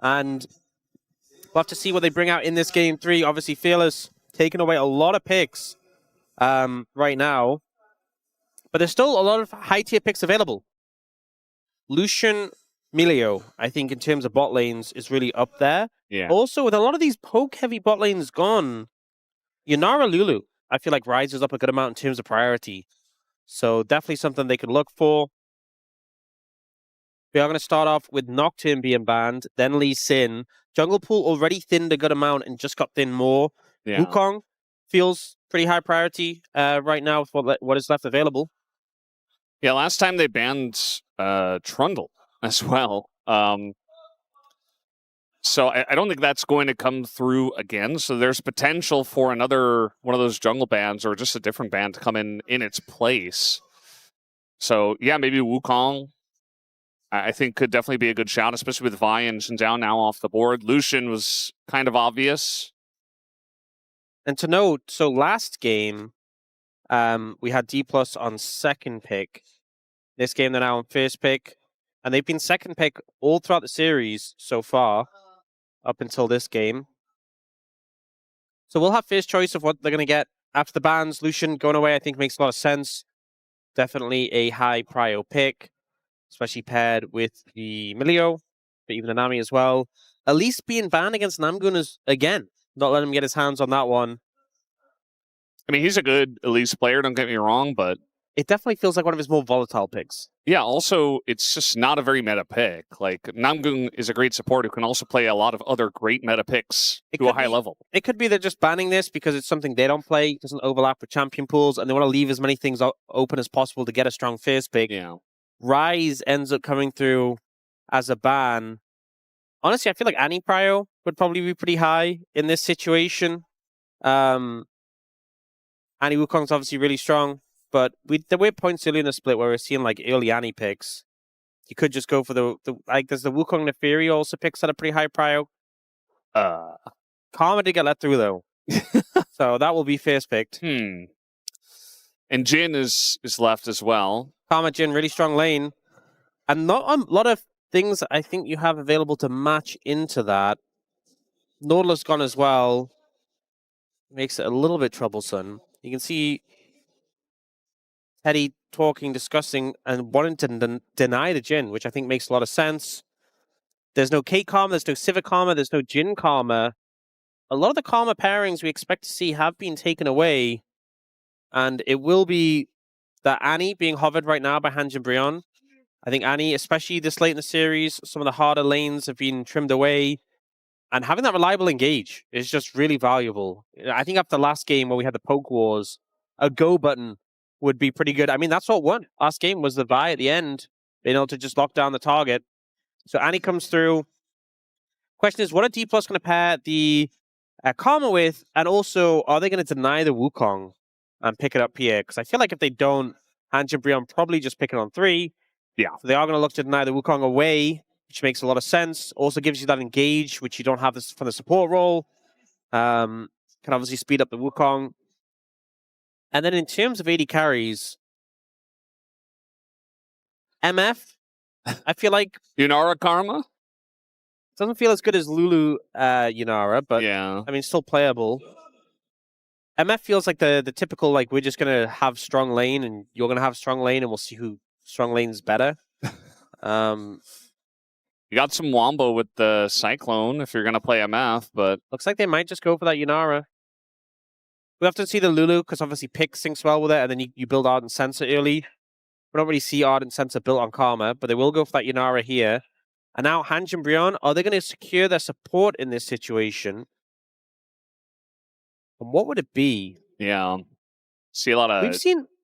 And we'll have to see what they bring out in this game 3. Obviously, Fearless taking away a lot of picks right now. But there's still a lot of high-tier picks available. Lucian Milio, I think, in terms of bot lanes, is really up there. Yeah. Also, with a lot of these poke-heavy bot lanes gone, Yunara Lulu, I feel like, rises up a good amount in terms of priority. So definitely something they could look for. We are going to start off with Nocturne being banned, then Lee Sin. Jungle Pool already thinned a good amount and just got thin more. Yeah. Wukong feels pretty high priority right now with what is left available. Yeah, last time they banned Trundle as well. So I don't think that's going to come through again. So there's potential for another one of those jungle bans or just a different ban to come in its place. So yeah, maybe Wukong, I think, could definitely be a good shout, especially with Vi and Xinjiao now off the board. Lucian was kind of obvious. And to note, so last game, we had Dplus on second pick. This game, they're now on first pick. And they've been second pick all throughout the series so far, up until this game. So we'll have first choice of what they're going to get after the bans. Lucian going away, I think, makes a lot of sense. Definitely a high prio pick, especially paired with the Milio, but even the Nami as well. At least being banned against Namgung is, again, not letting him get his hands on that one. I mean, he's a good Elise player, don't get me wrong, but it definitely feels like one of his more volatile picks. Yeah, also, it's just not a very meta pick. Like, Namgung is a great support who can also play a lot of other great meta picks to a high level. It could be they're just banning this because it's something they don't play, it doesn't overlap with champion pools, and they want to leave as many things open as possible to get a strong first pick. Yeah. Rise ends up coming through as a ban. Honestly, I feel like Annie Prio would probably be pretty high in this situation. Annie Wukong's obviously really strong. But there were points early in the split where we're seeing like early Annie picks. You could just go for the like. There's the Wukong Naafiri also picks at a pretty high prio. Karma did get let through though, so that will be first picked. And Jhin is left as well. Karma Jhin, really strong lane, and not a lot of things I think you have available to match into that. Nautilus gone as well, makes it a little bit troublesome. You can see Teddy talking, discussing, and wanting to deny the Jhin, which I think makes a lot of sense. There's no Kate Karma, there's no Civic Karma, there's no Jhin Karma. A lot of the Karma pairings we expect to see have been taken away, and it will be that Annie being hovered right now by HANJIN BRION. I think Annie, especially this late in the series, some of the harder lanes have been trimmed away, and having that reliable engage is just really valuable. I think after the last game where we had the poke wars, a go button would be pretty good. I mean, that's what won last game was the Vi at the end, being able to just lock down the target. So Annie comes through. Question is, what are Dplus going to pair the Karma with? And also, are they going to deny the Wukong and pick it up here? Because I feel like if they don't, HANJIN BRION probably just pick it on 3. Yeah. So they are going to look to deny the Wukong away, which makes a lot of sense. Also gives you that engage, which you don't have this from the support role. Can obviously speed up the Wukong. And then in terms of AD carries, MF, I feel like Yunara Karma doesn't feel as good as Lulu Yunara, but yeah, I mean, still playable. MF feels like the typical, like, we're just going to have strong lane and you're going to have strong lane and we'll see who strong lane's better. You got some wombo with the Cyclone if you're going to play MF, but looks like they might just go for that Yunara. We have to see the Lulu, because obviously Pick syncs well with it, and then you build Ardent Sensor early. We don't really see Ardent Sensor built on Karma, but they will go for that Yunara here. And now HANJIN BRION, are they going to secure their support in this situation? And what would it be? Yeah. See a lot of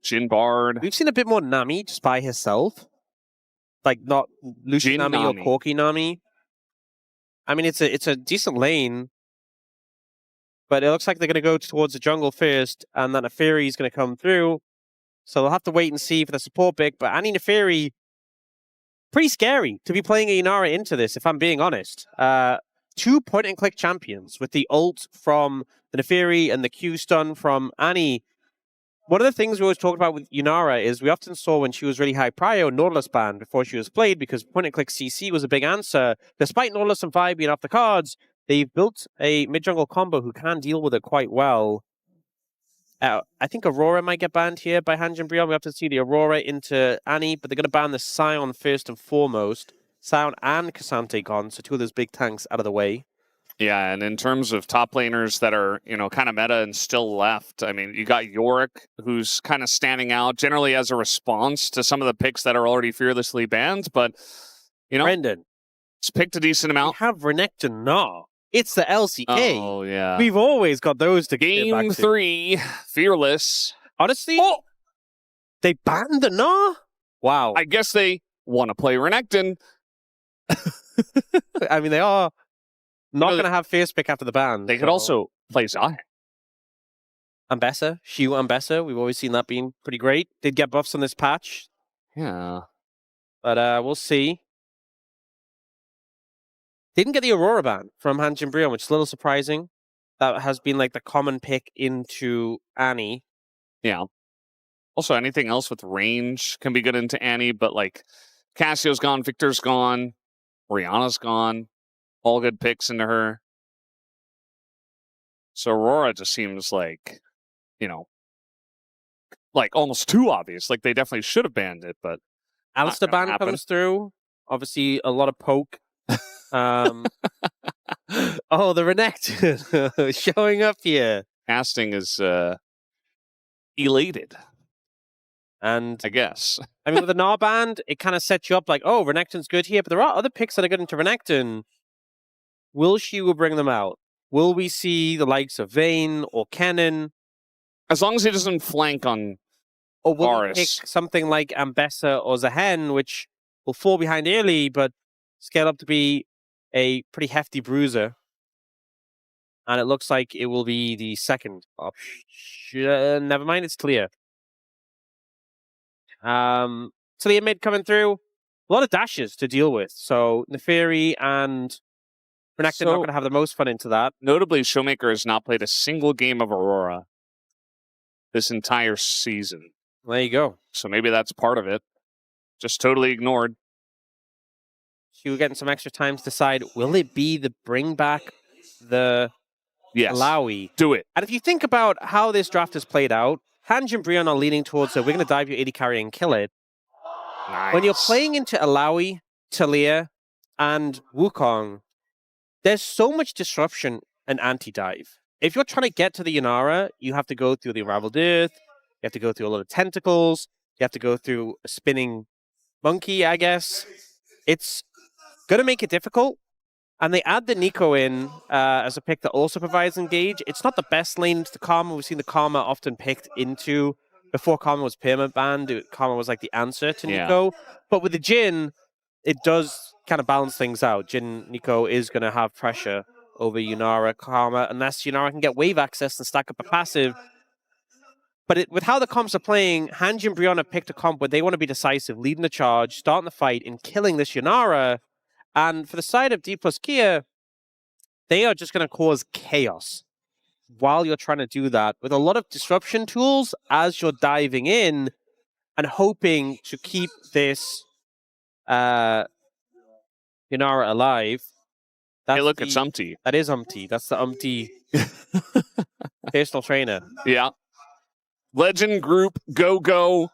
Jhin Bard. We've seen a bit more Nami just by herself. Like, not Lucian Nami or Corki Nami. I mean, it's a decent lane. But it looks like they're going to go towards the jungle first, and then Naafiri is going to come through. So they'll have to wait and see for the support pick. But Annie Naafiri, pretty scary to be playing a Yunara into this, if I'm being honest. 2 point-and-click champions with the ult from the Naafiri and the Q stun from Annie. One of the things we always talked about with Yunara is we often saw when she was really high prio, Nautilus banned before she was played because point-and-click CC was a big answer. Despite Nautilus and Vi being off the cards, they've built a mid-jungle combo who can deal with it quite well. I think Aurora might get banned here by HANJIN BRION. We have to see the Aurora into Annie, but they're going to ban the Sion first and foremost. Sion and Cassante gone, so two of those big tanks out of the way. Yeah, and in terms of top laners that are, kind of meta and still left, I mean, you got Yorick, who's kind of standing out, generally as a response to some of the picks that are already fearlessly banned, but, Brendan, it's picked a decent amount. We have Renekton now. It's the LCK. Oh, yeah. We've always got those to Game get back to. 3, fearless. Honestly, they banned the Gnaw? Wow. I guess they want to play Renekton. I mean, they are not going to have first pick after the ban. They could also play Zai. Ambessa, Siwoo Ambessa. We've always seen that being pretty great. Did get buffs on this patch. Yeah. But we'll see. Didn't get the Aurora ban from HANJIN BRION, which is a little surprising. That has been like the common pick into Annie. Yeah. Also, anything else with range can be good into Annie, but like Cassio's gone, Victor's gone, Orianna's gone. All good picks into her. So Aurora just seems like, like almost too obvious. Like they definitely should have banned it, but Alistair ban comes through. Obviously, a lot of poke. Oh, the Renekton showing up here. Casting is elated. And I guess. I mean, with the Gnaw band, it kind of sets you up like, oh, Renekton's good here, but there are other picks that are good into Renekton. Will Siwoo bring them out? Will we see the likes of Vayne or Kennen? As long as he doesn't flank on or will Varus. he pick something like Ambessa or Zhen, which will fall behind early, but scale up to be a pretty hefty bruiser. And it looks like it will be the second option. Never mind, it's Taliyah. Taliyah mid coming through. A lot of dashes to deal with. So Naafiri and Renekton not going to have the most fun into that. Notably, ShowMaker has not played a single game of Aurora this entire season. There you go. So maybe that's part of it. Just totally ignored. She was getting some extra time to decide, will it be the bring back the Illaoi? Do it. And if you think about how this draft has played out, HANJIN BRION are leaning towards, we're going to dive your AD carry and kill it. Nice. When you're playing into Illaoi, Taliyah, and Wukong, there's so much disruption and anti-dive. If you're trying to get to the Yunara, you have to go through the Unraveled Earth, you have to go through a lot of tentacles, you have to go through a spinning monkey, I guess. It's going to make it difficult. And they add the Neeko in as a pick that also provides engage. It's not the best lane into the Karma. We've seen the Karma often picked into, before Karma was perma-banned, Karma was like the answer to Neeko. But with the Jhin, it does kind of balance things out. Jhin Neeko is going to have pressure over Yunara, Karma, unless Yunara can get wave access and stack up a passive. But with how the comps are playing, HANJIN BRION have picked a comp where they want to be decisive, leading the charge, starting the fight, and killing this Yunara. And for the side of Dplus Kia, they are just going to cause chaos while you're trying to do that with a lot of disruption tools as you're diving in and hoping to keep this Yunara alive. Hey, look, it's Umpty. That is Umpty. That's the Umpty personal trainer. Yeah. Legend group, go,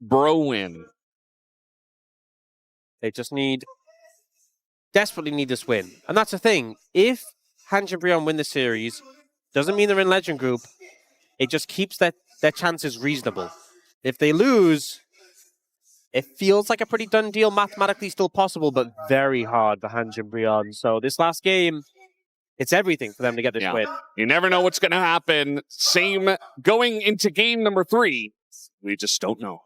bro win. They just desperately need this win. And that's the thing. If HANJIN BRION win the series, doesn't mean they're in Legend Group. It just keeps their chances reasonable. If they lose, it feels like a pretty done deal. Mathematically still possible, but very hard for HANJIN BRION. So this last game, it's everything for them to get this win. You never know what's going to happen. Same going into game number 3. We just don't know.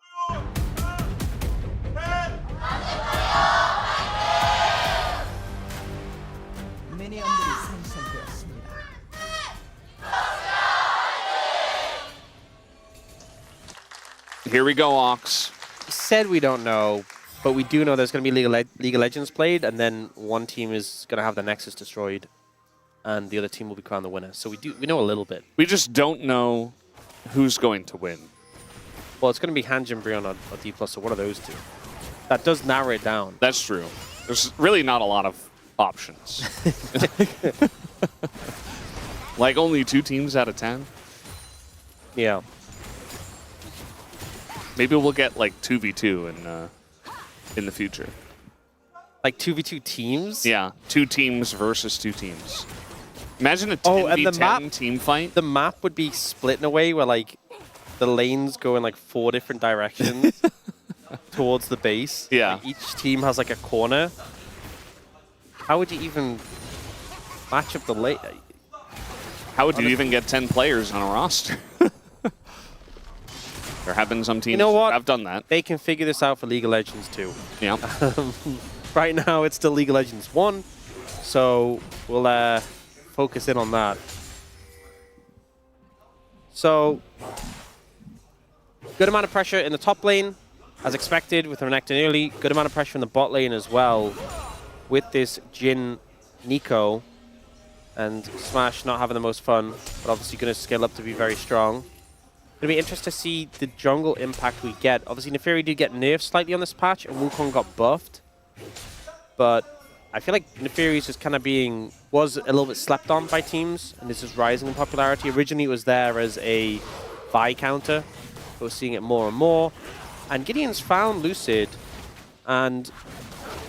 Here we go, Aux. Said we don't know, but we do know there's going to be League of Legends played, and then one team is going to have the Nexus destroyed, and the other team will be crowned the winner. So we know a little bit. We just don't know who's going to win. Well, it's going to be HANJIN BRION or Dplus, or one of those two. That does narrow it down. That's true. There's really not a lot of options. Like only 2 teams out of 10. Yeah. Maybe we'll get like 2v2 in the future. Like 2v2 teams? Yeah, 2 teams versus 2 teams. Imagine a 10v10 team fight. The map would be split in a way where like the lanes go in like 4 different directions towards the base. Yeah. Like, each team has like a corner. How would you even match up the lane? How would you even get 10 players on a roster? There have been some teams that have done that. They can figure this out for League of Legends too. Yeah. Right now, it's still League of Legends 1, so we'll focus in on that. So, good amount of pressure in the top lane, as expected with Renekton early. Good amount of pressure in the bot lane as well, with this Jhin Neeko. And Smash not having the most fun, but obviously going to scale up to be very strong. It'll be interesting to see the jungle impact we get. Obviously, Naafiri did get nerfed slightly on this patch, and Wukong got buffed. But I feel like Naafiri is just kind of was a little bit slept on by teams, and this is rising in popularity. Originally, it was there as a buy counter, but we're seeing it more and more. And Gideon's found Lucid, and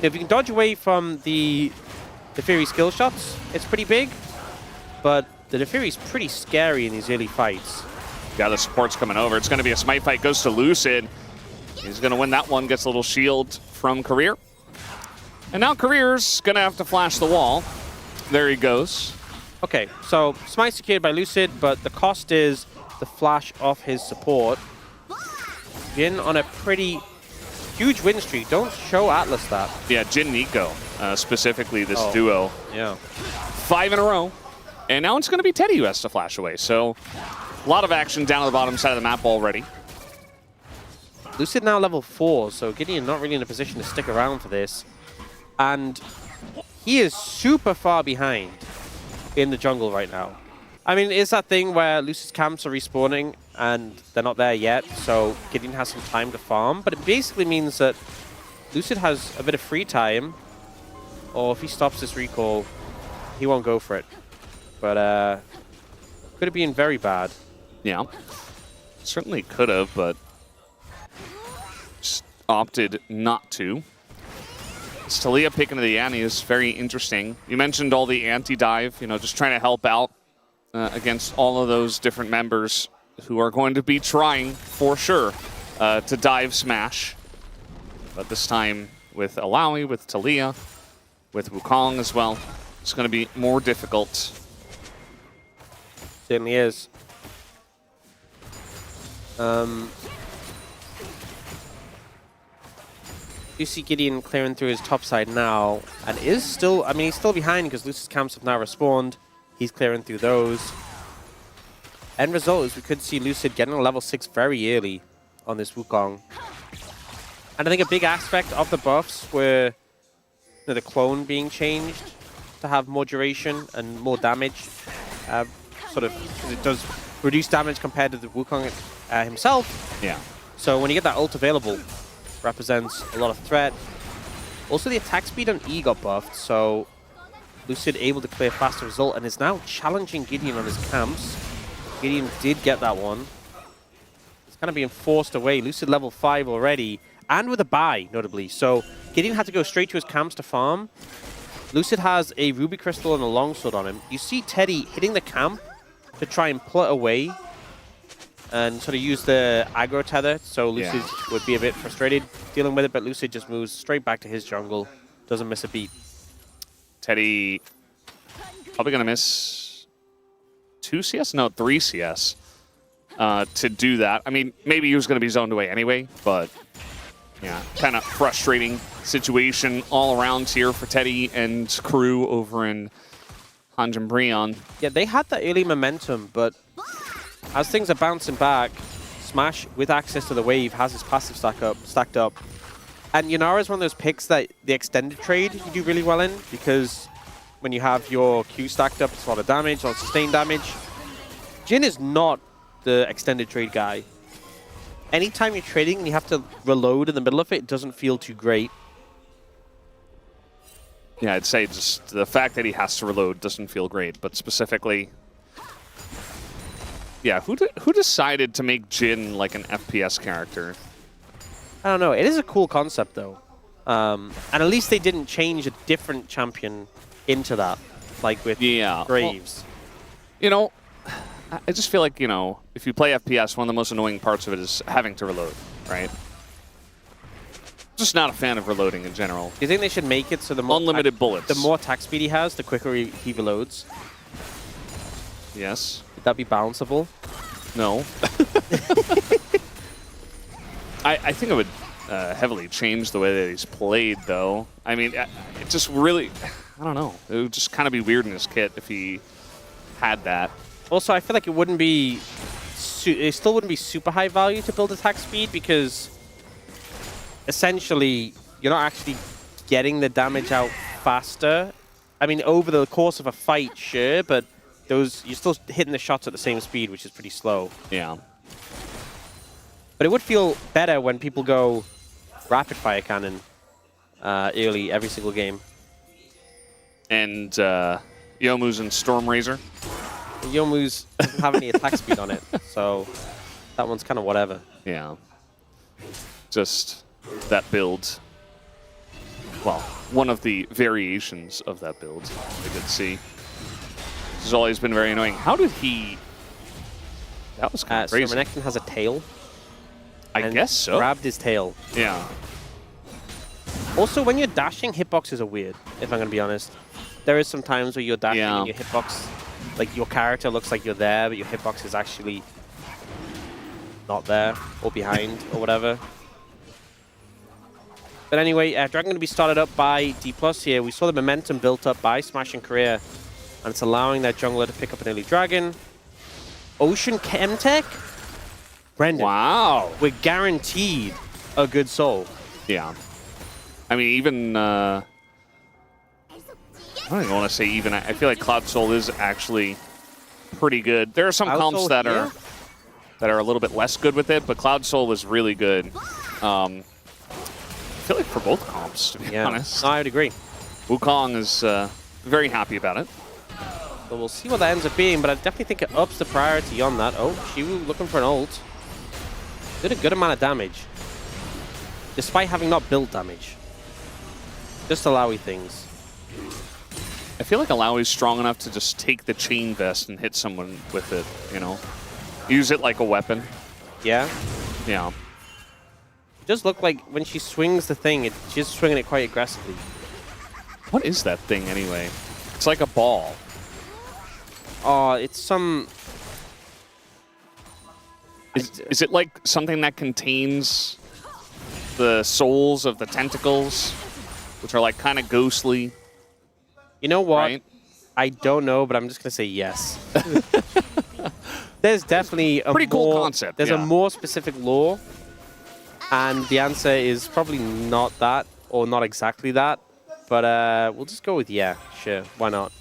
if you can dodge away from the Naafiri skill shots, it's pretty big, but the Naafiri's pretty scary in these early fights. Yeah, the support's coming over. It's going to be a smite fight. Goes to Lucid. He's going to win that one. Gets a little shield from Career. And now Career's going to have to flash the wall. There he goes. Okay, so smite secured by Lucid, but the cost is the flash off his support. Jhin on a pretty huge win streak. Don't show Atlas that. Yeah, Jhin Neeko, specifically this duo. Yeah. 5 in a row. And now it's going to be Teddy who has to flash away. So a lot of action down on the bottom side of the map already. Lucid now level 4, so Gideon not really in a position to stick around for this. And he is super far behind in the jungle right now. I mean, it's that thing where Lucid's camps are respawning and they're not there yet, so Gideon has some time to farm. But it basically means that Lucid has a bit of free time, or if he stops this recall, he won't go for it. But could have been very bad. Yeah, certainly could have, but just opted not to. This Taliyah picking to the Annie is very interesting. You mentioned all the anti-dive, you know, just trying to help out against all of those different members who are going to be trying, for sure, to dive Smash. But this time with Illaoi, with Taliyah, with Wukong as well, it's going to be more difficult. Certainly is. You see Gideon clearing through his top side now, and is still, I mean, he's still behind because Lucid's camps have now respawned. He's clearing through those. End result is we could see Lucid getting a level 6 very early on this Wukong. And I think a big aspect of the buffs were, you know, the clone being changed to have more duration and more damage. Sort of, because it does reduce damage compared to the Wukong himself. Yeah. So when you get that ult available, represents a lot of threat. Also, the attack speed on E got buffed, so Lucid able to clear faster result and is now challenging Gideon on his camps. Gideon did get that one. It's kind of being forced away. Lucid level 5 already, and with a buy, notably. So Gideon had to go straight to his camps to farm. Lucid has a Ruby Crystal and a Longsword on him. You see Teddy hitting the camp to try and pull it away and sort of use the aggro tether, so Lucid would be a bit frustrated dealing with it, but Lucid just moves straight back to his jungle, doesn't miss a beat. Teddy probably going to miss 2 CS? No, 3 CS to do that. I mean, maybe he was going to be zoned away anyway, but yeah, kind of frustrating situation all around here for Teddy and crew over in HANJIN BRION. Yeah, they had that early momentum, but as things are bouncing back, Smash, with access to the wave, has his passive stacked up. And Yunara is one of those picks that the extended trade you do really well in, because when you have your Q stacked up, it's a lot of damage, a lot of sustained damage. Jhin is not the extended trade guy. anytime you're trading and you have to reload in the middle of it, it doesn't feel too great. Yeah, I'd say just the fact that he has to reload doesn't feel great, but specifically... Yeah, who decided to make Jhin like an FPS character? I don't know. It is a cool concept, though. And at least they didn't change a different champion into that, like with Graves. Well, you know, I just feel like, you know, if you play FPS, one of the most annoying parts of it is having to reload, right? Just not a fan of reloading in general. Do you think they should make it so the more unlimited bullets, the more attack speed he has, the quicker he reloads? Yes. Would that be balanceable? No. I think it would heavily change the way that he's played, though. I mean, it just really, I don't know. It would just kind of be weird in his kit if he had that. Also, I feel like it wouldn't be, it still wouldn't be super high value to build attack speed because essentially you're not actually getting the damage out faster. I mean, over the course of a fight, sure, but those you're still hitting the shots at the same speed, which is pretty slow. Yeah. But it would feel better when people go rapid fire cannon early every single game. And Youmuu's in Storm Razor. Youmuu's doesn't have any attack speed on it, so that one's kind of whatever. Yeah. Just that build. Well, one of the variations of that build I did see. This has always been very annoying. How did he... That was kind of crazy. So Renekton has a tail. I guess so. Grabbed his tail. Yeah. Also, when you're dashing, hitboxes are weird, if I'm going to be honest. There is some times where you're dashing and your hitbox, like your character looks like you're there, but your hitbox is actually not there or behind or whatever. But anyway, Dragon going to be started up by Dplus here. We saw the momentum built up by Smash and Korea, and it's allowing their jungler to pick up an early Dragon. Ocean Chemtech? Brendan. Wow. We're guaranteed a good soul. Yeah. I mean, even... I don't even want to say even. I feel like Cloud Soul is actually pretty good. There are some comps that are a little bit less good with it, but Cloud Soul is really good. I feel like for both comps, to be honest. No, I would agree. Wukong is very happy about it. So we'll see what that ends up being, but I definitely think it ups the priority on that. Oh, Siwoo looking for an ult. Did a good amount of damage, despite having not built damage. Just Illaoi things. I feel like Illaoi's strong enough to just take the chain vest and hit someone with it, you know? Use it like a weapon. Yeah? Yeah. It does look like when she swings the thing, she's swinging it quite aggressively. What is that thing anyway? It's like a ball. Oh, it's some... Is it like something that contains the souls of the tentacles, which are like kind of ghostly? You know what? Right? I don't know, but I'm just going to say yes. There's definitely a pretty cool concept. There's a more specific lore, and the answer is probably not that, or not exactly that. But we'll just go with yeah, sure, why not?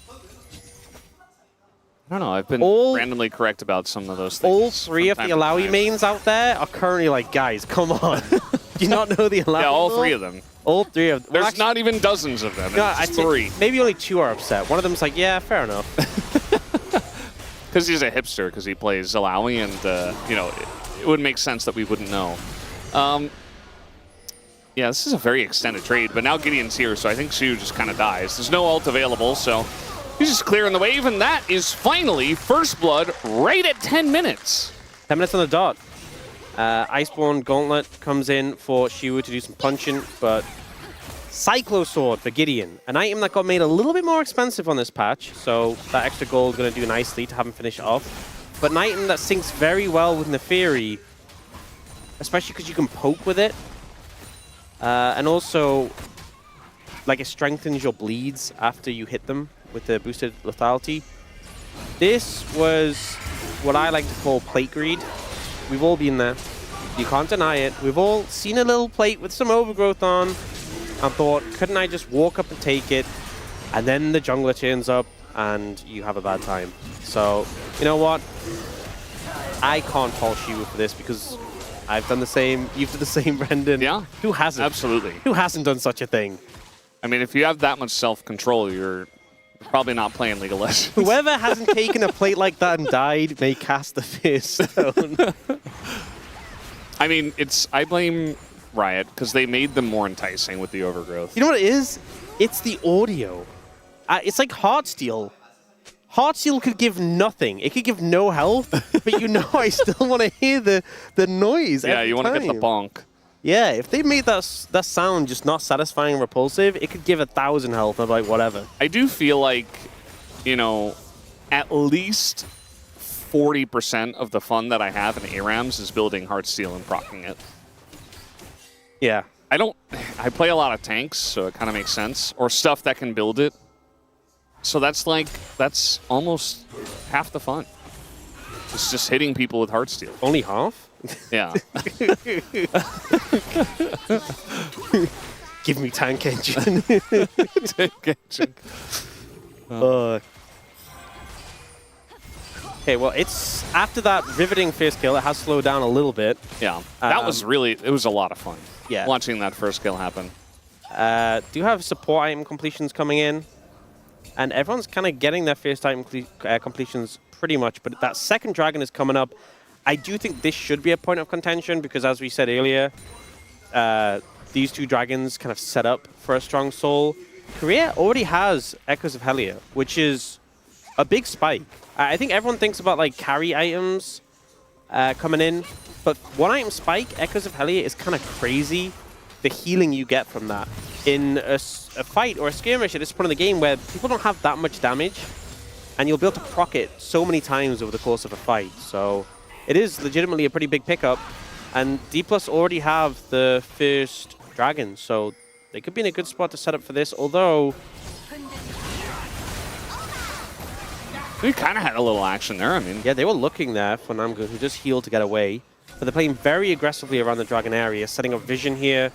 I don't know, I've been randomly correct about some of those things. All three of the Illaoi mains out there are currently like, guys, come on. Do you not know the Illaoi? Yeah, all three of them. All three of them. There's not even dozens of them. No, it's three. Maybe only two are upset. One of them's like, yeah, fair enough. Because he's a hipster, because he plays Illaoi, and, you know, it would make sense that we wouldn't know. Yeah, this is a very extended trade, but now Gideon's here, so I think Siwoo just kind of dies. There's no ult available, so he's just clearing the wave, and that is finally first blood right at 10 minutes. 10 minutes on the dot. Iceborne Gauntlet comes in for Siwoo to do some punching, but Cyclo Sword for Gideon, an item that got made a little bit more expensive on this patch, so that extra gold is going to do nicely to have him finish it off. But an item that syncs very well with Naafiri, especially because you can poke with it, and also, like, it strengthens your bleeds after you hit them with the boosted lethality. This was what I like to call plate greed. We've all been there. You can't deny it. We've all seen a little plate with some overgrowth on and thought, couldn't I just walk up and take it? And then the jungler turns up and you have a bad time. So, you know what? I can't fault Siwoo for this because I've done the same. You've done the same, Brendan. Yeah. Who hasn't? Absolutely. Who hasn't done such a thing? I mean, if you have that much self-control, you're probably not playing League of Legends. Whoever hasn't taken a plate like that and died may cast the first stone. I mean, I blame Riot because they made them more enticing with the overgrowth. You know what it is? It's the audio. It's like Heartsteel. Heartsteel could give nothing. It could give no health, but you know I still want to hear the noise. Yeah, you want to get the bonk. Yeah, if they made that sound just not satisfying and repulsive, it could give 1,000 health. I'm like, whatever. I do feel like, you know, at least 40% of the fun that I have in ARAMs is building Heartsteel and proccing it. Yeah. I play a lot of tanks, so it kind of makes sense. Or stuff that can build it. So that's almost half the fun. It's just hitting people with Heartsteel. Only half? Yeah. Give me tank engine. Tank engine. Okay, well, it's after that riveting first kill, it has slowed down a little bit. Yeah, that was really, it was a lot of fun. Yeah. Watching that first kill happen. Do have support item completions coming in. And everyone's kind of getting their first item completions pretty much. But that second dragon is coming up. I do think this should be a point of contention because, as we said earlier, these two dragons kind of set up for a strong soul. Korea already has Echoes of Helia, which is a big spike. I think everyone thinks about like carry items coming in, but one item spike, Echoes of Helia, is kind of crazy. The healing you get from that in a fight or a skirmish at this point in the game where people don't have that much damage, and you'll be able to proc it so many times over the course of a fight. So it is legitimately a pretty big pickup, and Dplus already have the first dragon, so they could be in a good spot to set up for this, although we kind of had a little action there, I mean. yeah, they were looking there for Namgung, who just healed to get away, but they're playing very aggressively around the dragon area, setting up vision here.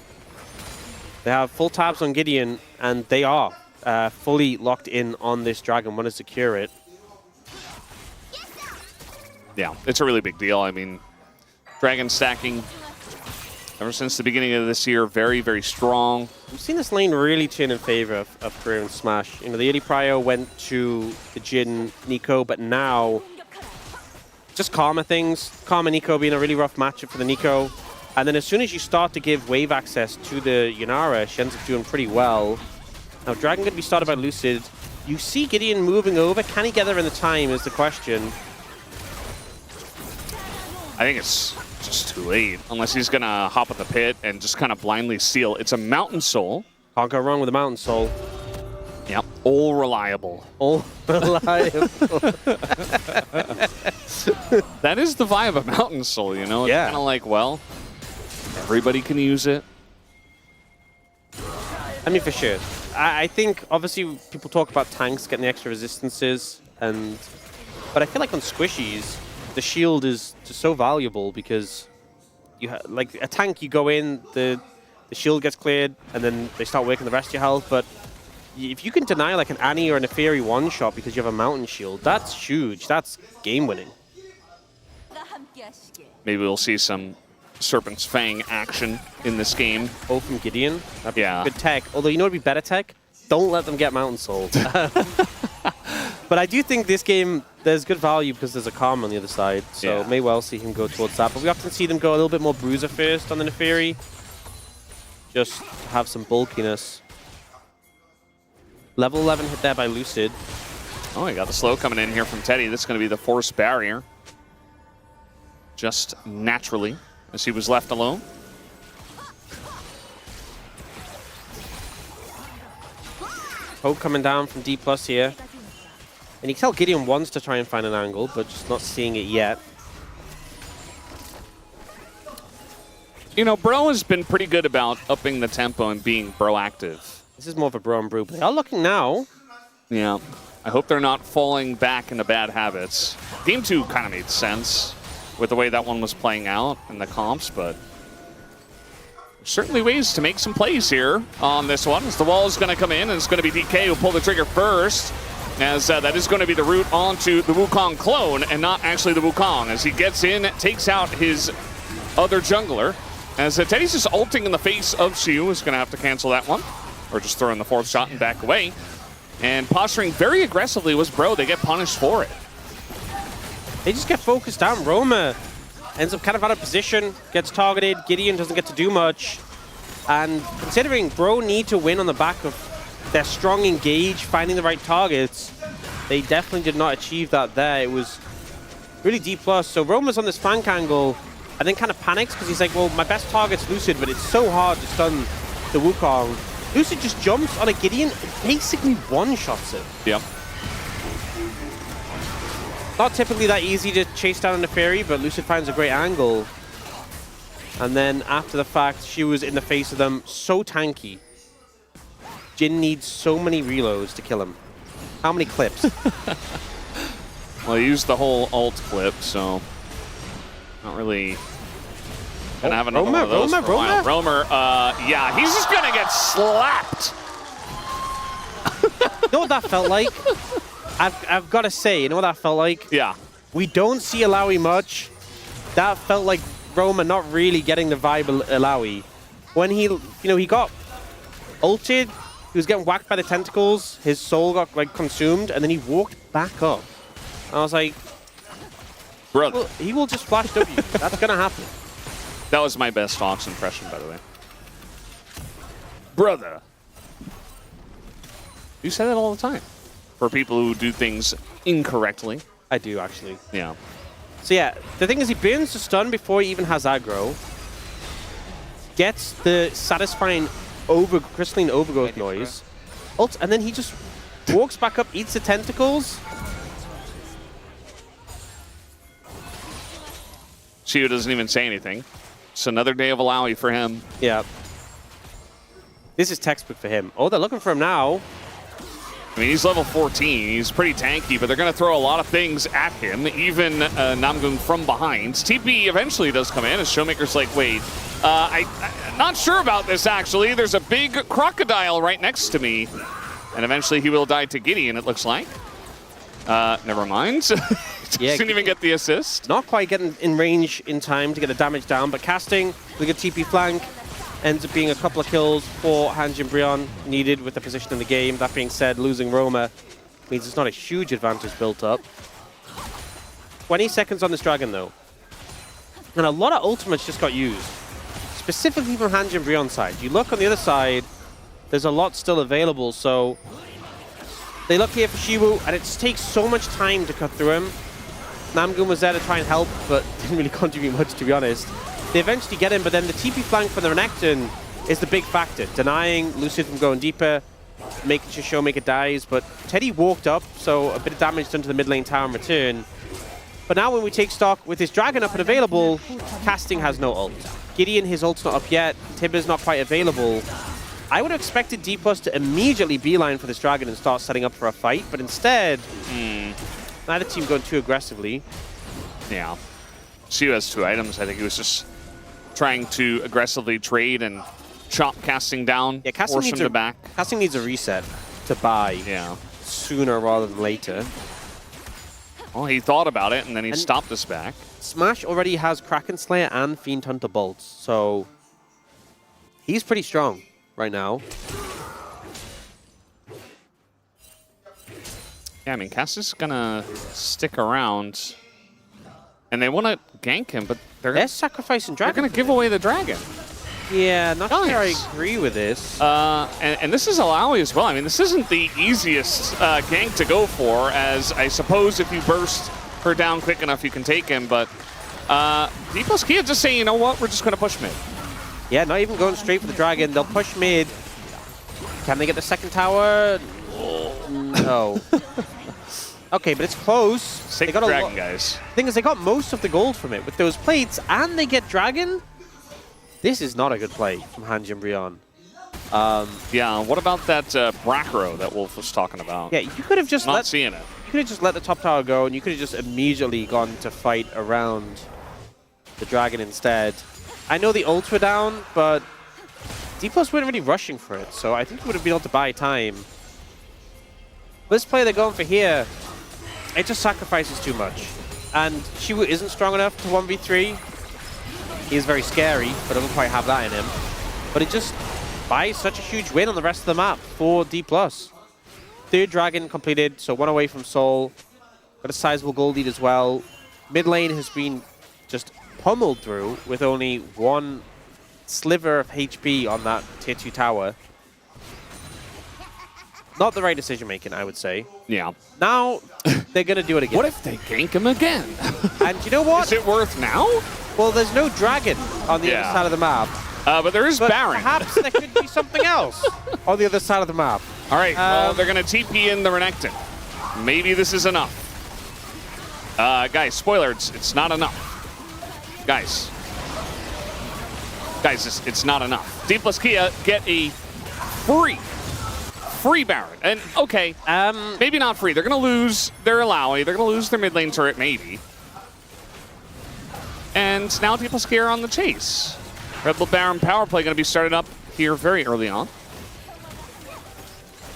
They have full tabs on Gideon, and they are fully locked in on this dragon, want to secure it. Yeah, it's a really big deal. I mean, dragon stacking ever since the beginning of this year, very, very strong. We've seen this lane really turn in favor of Korea and Smash. You know, the early prio went to the Jhin, Neeko, but now just Karma things. Karma Neeko being a really rough matchup for the Neeko. And then as soon as you start to give wave access to the Yunara, she ends up doing pretty well. Now, Dragon going to be started by Lucid. You see Gideon moving over. Can he get there in the time is the question. I think it's just too late, unless he's going to hop at the pit and just kind of blindly steal. It's a Mountain Soul. Can't go wrong with a Mountain Soul. Yep, all reliable. All reliable. That is the vibe of Mountain Soul, you know? It's Yeah. kind of like, well, everybody can use it. I mean, for sure. I think, obviously, people talk about tanks getting the extra resistances, but I feel like on squishies, the shield is just so valuable because like a tank, you go in, the shield gets cleared, and then they start working the rest of your health. But if you can deny like an Annie or an Naafiri one-shot because you have a mountain shield, that's huge. That's game-winning. Maybe we'll see some Serpent's Fang action in this game. Oh, from Gideon. That'd be Yeah. good tech. Although, you know what would be better tech? Don't let them get Mountain Soul. But I do think this game, there's good value because there's a Karma on the other side. So Yeah. may well see him go towards that. But we often see them go a little bit more Bruiser first on the Naafiri. Just to have some bulkiness. Level 11 hit there by Lucid. Oh, he got the slow coming in here from Teddy. This is going to be the Force Barrier. Just naturally, as he was left alone. Hope coming down from Dplus here. And you can tell Gideon wants to try and find an angle, but just not seeing it yet. You know, Bro has been pretty good about upping the tempo and being proactive. This is more of a Bro and Brew. But they are looking now. Yeah. I hope they're not falling back into bad habits. Game 2 kind of made sense with the way that one was playing out in the comps, but there's certainly ways to make some plays here on this one. As the wall is going to come in, and it's going to be DK who pull the trigger first, as that is going to be the route onto the Wukong clone, and not actually the Wukong, as he gets in, takes out his other jungler. As Teddy's just ulting in the face of Siwoo, is going to have to cancel that one. Or just throw in the 4th shot and back away. And posturing very aggressively was Bro. They get punished for it. They just get focused down. Roma ends up kind of out of position, gets targeted. Gideon doesn't get to do much. And considering Bro need to win on the back of their strong engage, finding the right targets, they definitely did not achieve that there. It was really Dplus. So Roma's on this flank angle and then kind of panics because he's like, well, my best target's Lucid, but it's so hard to stun the Wukong. Lucid just jumps on a Gideon and basically one-shots it. Yep. Not typically that easy to chase down a Naafiri, but Lucid finds a great angle. And then after the fact, she was in the face of them, so tanky. Jhin needs so many reloads to kill him. How many clips? Well, he used the whole ult clip, so not really gonna have another one of those for a while. Roamer, yeah, he's just gonna get slapped. You know what that felt like? I've got to say, you know what that felt like? Yeah. We don't see Illaoi much. That felt like Roma not really getting the vibe of Illaoi. When he, he got ulted, he was getting whacked by the tentacles, his soul got like consumed, and then he walked back up. And I was like, brother, well, he will just flash W. That's gonna happen. That was my best Fox impression, by the way. Brother. You say that all the time. For people who do things incorrectly. I do, actually. Yeah. So yeah, the thing is he burns the stun before he even has aggro. Gets the satisfying crystalline overgrowth noise. Ult, and then he just walks back up, eats the tentacles. Siwoo doesn't even say anything. It's another day of Illaoi for him. Yeah. This is textbook for him. Oh, they're looking for him now. I mean, he's level 14. He's pretty tanky, but they're going to throw a lot of things at him, even Namgung from behind. TP eventually does come in as ShowMaker's like, wait, I'm not sure about this, actually. There's a big crocodile right next to me. And eventually he will die to Gideon, it looks like. Never mind. Doesn't even get the assist. Not quite getting in range in time to get the damage down, but casting with a TP flank ends up being a couple of kills for HANJIN BRION needed with the position in the game. That being said, losing Roma means it's not a huge advantage built up. 20 seconds on this dragon, though. And a lot of ultimates just got used, specifically from HANJIN BRION side. You look on the other side, there's a lot still available, so they look here for Siwoo, and it just takes so much time to cut through him. Namgung was there to try and help, but didn't really contribute much, to be honest. They eventually get him, but then the TP flank for the Renekton is the big factor. Denying Lucid from going deeper, making sure ShowMaker dies, but Teddy walked up, so a bit of damage done to the mid lane tower in return. But now when we take stock with his dragon up and available, casting has no ult. Gideon, his ult's not up yet. Tibber's not quite available. I would have expected Dplus to immediately beeline for this dragon and start setting up for a fight, but instead, neither team going too aggressively. Yeah. Siwoo has 2 items. I think he was just trying to aggressively trade and chop casting down, force him to back. Casting needs a reset to buy sooner rather than later. Well, he thought about it, and then he stopped us back. Smash already has Kraken Slayer and Fiend Hunter bolts, so he's pretty strong right now. Yeah, I mean, Cass is gonna stick around, and they want to gank him, but they're sacrificing dragon. They're gonna give away the dragon. Yeah, not sure I agree with this. And this is Illaoi as well. I mean, this isn't the easiest gank to go for, as I suppose if you burst her down quick enough, you can take him, but Dplus Kia just saying, you know what, we're just gonna push mid. Yeah, not even going straight for the dragon. They'll push mid. Can they get the second tower? No. Okay, but it's close. Take the dragon, guys. The thing is, they got most of the gold from it with those plates, and they get dragon. This is not a good play from HANJIN BRION. Yeah, what about that Bracro that Wolf was talking about? Yeah, you could have just not seeing it. You could have just let the top tower go, and you could have just immediately gone to fight around the dragon instead. I know the ults were down, but Dplus weren't really rushing for it, so I think he would have been able to buy time. This play they're going for here, it just sacrifices too much. And Siwoo isn't strong enough to 1v3. He's very scary, but doesn't quite have that in him. But it just buys such a huge win on the rest of the map for Dplus. Third dragon completed, so 1 away from Seoul. Got a sizable gold lead as well. Mid lane has been just pummeled through with only 1 sliver of HP on that tier 2 tower. Not the right decision making, I would say. Yeah. Now they're going to do it again. What if they gank him again? And you know what? Is it worth now? Well, there's no dragon on the other side of the map. But there is Baron. Perhaps there could be something else on the other side of the map. All right, well, they're going to TP in the Renekton. Maybe this is enough. Guys, spoiler, it's not enough. Guys, it's not enough. Dplus Kia get a free Baron. And, okay, maybe not free. They're going to lose their Illaoi. They're going to lose their mid lane turret, maybe. And now Dplus Kia are on the chase. Red Bull Baron power play going to be started up here very early on.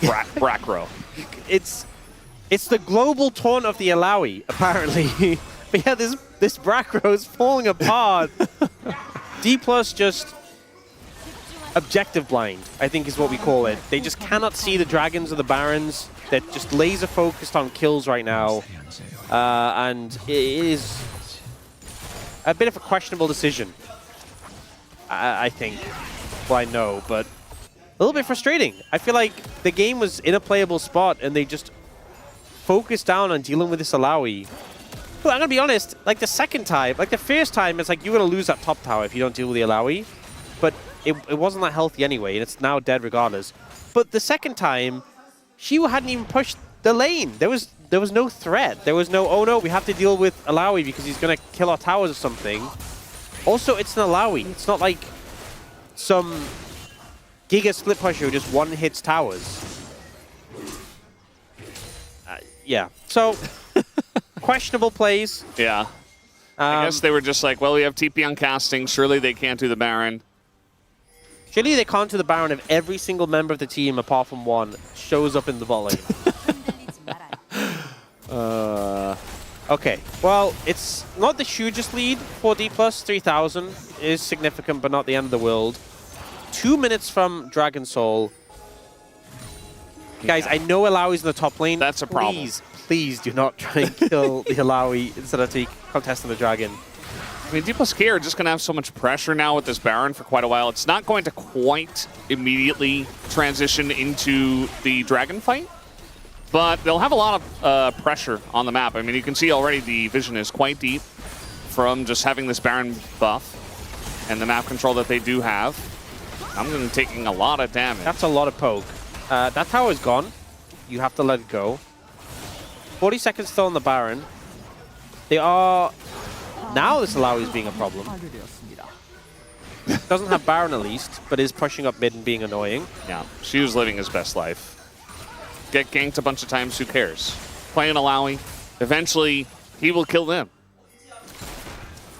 Brackrow. It's the global taunt of the Illaoi, apparently. But yeah, this Brackrow is falling apart. Dplus just objective blind, I think is what we call it. They just cannot see the dragons or the barons. They're just laser focused on kills right now. And it is a bit of a questionable decision, I think. Well, I know, but a little bit frustrating. I feel like the game was in a playable spot and they just focused down on dealing with this Illaoi. Well, I'm gonna be honest, like the second time, like the first time, it's like you're gonna lose that top tower if you don't deal with the Illaoi. But it wasn't that healthy anyway, and it's now dead regardless. But the second time, Siwoo hadn't even pushed the lane. There was no threat. There was no, oh no, we have to deal with Illaoi because he's gonna kill our towers or something. Also, it's an Illaoi. It's not like some Giga split pusher who just one-hits towers. Yeah, so questionable plays. Yeah. I guess they were just like, well, we have TP on casting. Surely they can't do the Baron. Surely they can't do the Baron if every single member of the team, apart from one, shows up in the bot lane. Okay, well, it's not the hugest lead for Dplus. 3,000 is significant, but not the end of the world. 2 minutes from Dragon Soul. Guys, I know Illaoi's in the top lane. That's a problem. Please do not try and kill the Illaoi instead of contesting the dragon. I mean, Dplus Kia are just going to have so much pressure now with this Baron for quite a while. It's not going to quite immediately transition into the dragon fight, but they'll have a lot of pressure on the map. I mean, you can see already the vision is quite deep from just having this Baron buff and the map control that they do have. I'm going to be taking a lot of damage. That's a lot of poke. That tower is gone. You have to let it go. 40 seconds still on the Baron. They are... Now this Illaoi is being a problem. Doesn't have Baron at least, but is pushing up mid and being annoying. Yeah, she was living his best life. Get ganked a bunch of times, who cares? Playing Illaoi. Eventually, he will kill them.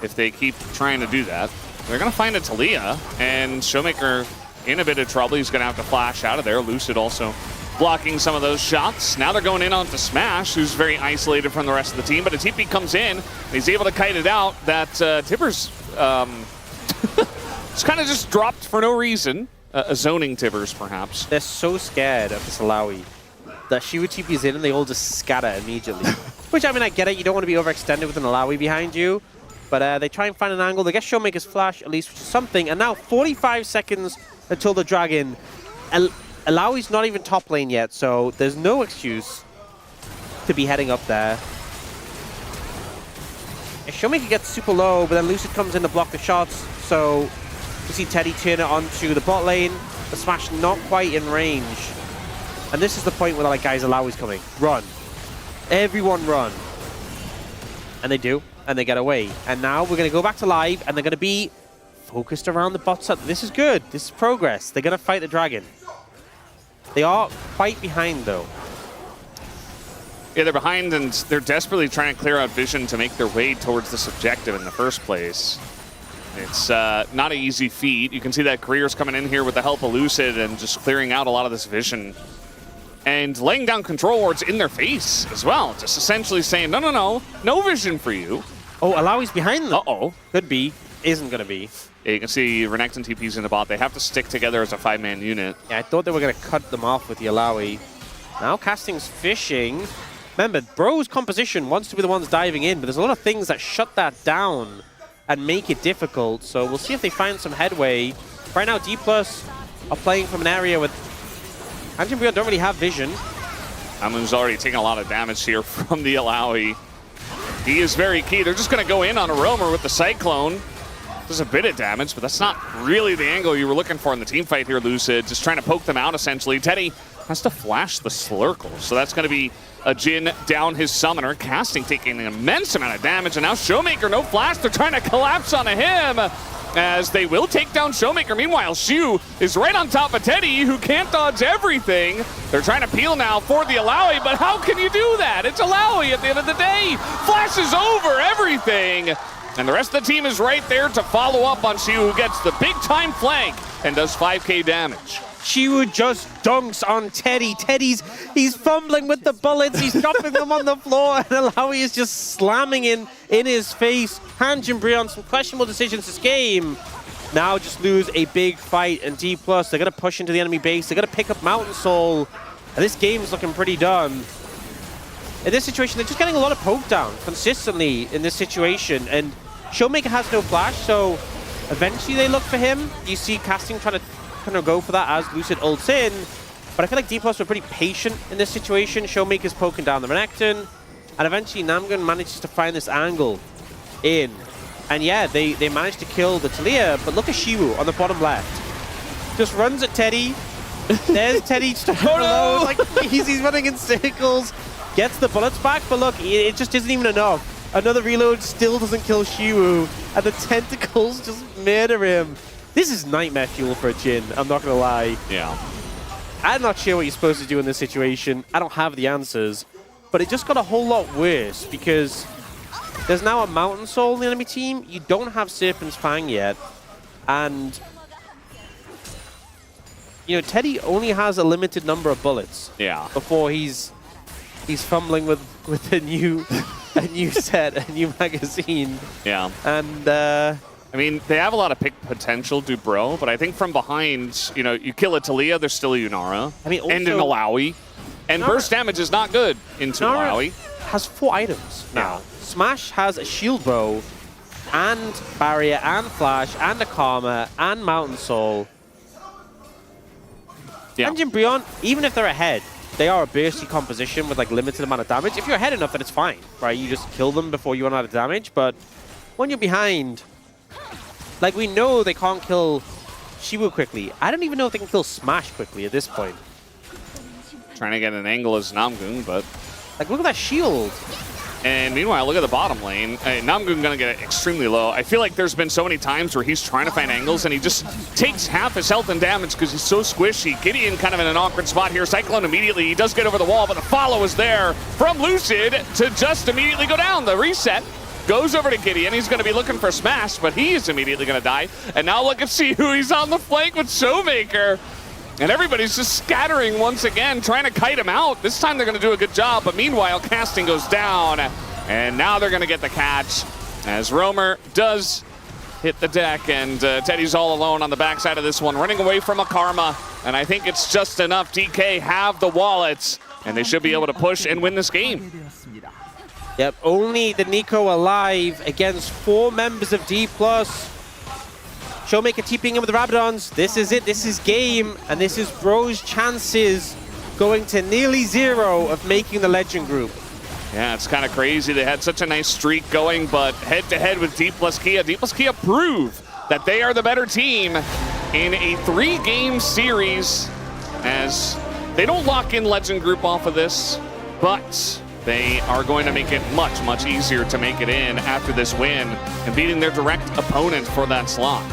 If they keep trying to do that. They're going to find a Taliyah, and ShowMaker in a bit of trouble. He's going to have to flash out of there. Lucid also blocking some of those shots. Now they're going in onto Smash, who's very isolated from the rest of the team, but a TP comes in, and he's able to kite it out. That Tibbers it's kind of just dropped for no reason. A zoning Tibbers, perhaps. They're so scared of this Illaoi that Siwoo TP's in and they all just scatter immediately. Which, I mean, I get it. You don't want to be overextended with an Illaoi behind you. But they try and find an angle. They get ShowMaker's flash, at least, which is something. And now 45 seconds until the dragon. Illaoi's not even top lane yet, so there's no excuse to be heading up there. ShowMaker gets super low, but then Lucid comes in to block the shots. So you see Teddy turn it onto the bot lane. The smash not quite in range. And this is the point where they're like, guys, Illaoi's coming. Run. Everyone run. And they do. And they get away. And now we're going to go back to live, and they're going to be focused around the bot side. This is good. This is progress. They're going to fight the dragon. They are quite behind, though. Yeah, they're behind, and they're desperately trying to clear out vision to make their way towards this objective in the first place. It's not an easy feat. You can see that Career's coming in here with the help of Lucid and just clearing out a lot of this vision. And laying down control wards in their face as well. Just essentially saying, no, no, no, no vision for you. Oh, Illaoi's behind them. Uh-oh. Could be. isn't going to be. Yeah, you can see Renekton TP's in the bot. They have to stick together as a 5-man unit. Yeah, I thought they were going to cut them off with the Illaoi. Now Casting's fishing. Remember, Bro's composition wants to be the ones diving in, but there's a lot of things that shut that down and make it difficult. So we'll see if they find some headway. Right now, Dplus are playing from an area with HANJIN BRION don't really have vision. Namgung's already taking a lot of damage here from the Illaoi. He is very key. They're just going to go in on a roamer with the Cyclone. Does a bit of damage, but that's not really the angle you were looking for in the team fight here, Lucid. Just trying to poke them out, essentially. Teddy has to flash the Slurkle, so that's going to be a Jhin down his summoner. Casting taking an immense amount of damage, and now ShowMaker, no flash. They're trying to collapse onto him, as they will take down ShowMaker. Meanwhile, Siwoo is right on top of Teddy, who can't dodge everything. They're trying to peel now for the Illaoi, but how can you do that? It's Illaoi at the end of the day. Flashes over everything. And the rest of the team is right there to follow up on Siwoo, who gets the big-time flank and does 5k damage. Siwoo just dunks on Teddy. He's fumbling with the bullets. He's dropping them on the floor, and Illaoi is just slamming in his face. HANJIN BRION, some questionable decisions this game. Now just lose a big fight, and Dplus, they're going to push into the enemy base. They're going to pick up Mountain Soul, and this game's looking pretty done. In this situation, they're just getting a lot of poke down consistently in this situation, and ShowMaker has no flash, so eventually they look for him. You see Casting trying to kind of go for that as Lucid ults in, but I feel like Dplus were pretty patient in this situation. ShowMaker's poking down the Renekton, and eventually Namgung manages to find this angle in. And yeah, they managed to kill the Taliyah, but look at Siwoo on the bottom left. Just runs at Teddy. There's Teddy stuck below. Like, he's running in circles. Gets the bullets back, but look, it just isn't even enough. Another reload still doesn't kill Siwoo, and the tentacles just murder him. This is nightmare fuel for a Jhin, I'm not going to lie. Yeah. I'm not sure what you're supposed to do in this situation. I don't have the answers. But it just got a whole lot worse, because there's now a Mountain Soul in the enemy team. You don't have Serpent's Fang yet. And, you know, Teddy only has a limited number of bullets. Yeah. Before he's fumbling with a new set, a new magazine. Yeah. And I mean, they have a lot of pick potential, Dubro, but I think from behind, you know, you kill a Taliyah, there's still a Yunara. I mean, also, and an Illaoi. And burst damage is not good into Illaoi. Has 4 items now. Smash has a shield bow, and barrier, and flash, and a karma, and Mountain Soul. Yeah. HANJIN BRION, even if they're ahead, they are a bursty composition with like limited amount of damage. If you're ahead enough, then it's fine, right? You just kill them before you run out of damage. But when you're behind, like, we know they can't kill Siwoo quickly. I don't even know if they can kill Smash quickly at this point. Trying to get an angle as Namgung, but... Like, look at that shield. And meanwhile, look at the bottom lane. Namgung gonna get extremely low. I feel like there's been so many times where he's trying to find angles and he just takes half his health and damage because he's so squishy. GIDEON kind of in an awkward spot here. Cyclone immediately, he does get over the wall, but the follow is there from Lucid to just immediately go down. The reset goes over to GIDEON. He's going to be looking for Smash, but he is immediately going to die. And now look at Siwoo. He's on the flank with ShowMaker. And everybody's just scattering once again, trying to kite him out. This time they're going to do a good job, but meanwhile, Casting goes down. And now they're going to get the catch as Roamer does hit the deck, and Teddy's all alone on the backside of this one, running away from a Karma. And I think it's just enough. DK have the wallets, and they should be able to push and win this game. Yep, only the Neeko alive against 4 members of Dplus. ShowMaker TPing in with the Rabadons. This is it, this is game, and this is Bro's chances going to nearly 0 of making the Legend group. Yeah, it's kind of crazy. They had such a nice streak going, but head-to-head with Dplus Kia. Dplus Kia prove that they are the better team in a 3-game series, as they don't lock in Legend group off of this, but they are going to make it much, much easier to make it in after this win and beating their direct opponent for that slot.